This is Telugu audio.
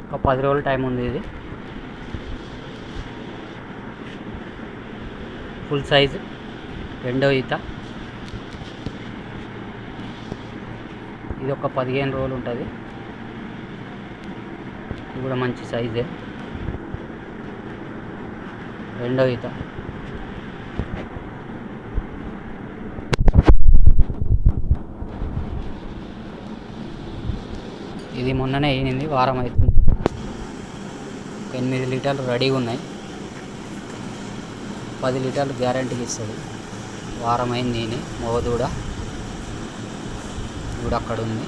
ఒక 10 రోజుల టైం ఉంది. ఇది ఫుల్ సైజు రెండో ఈత. ఇది ఒక 15 రోజులు ఉంటుంది. ఇది కూడా మంచి సైజే, రెండో ఈత. ఇది మొన్ననే అయినది, వారం అవుతుంది. 8 లీటర్లు రెడీగా ఉన్నాయి. 10 లీటర్లు గ్యారంటీకి ఇస్తుంది. వారం అయింది. మగదూడ కూడా అక్కడ ఉంది.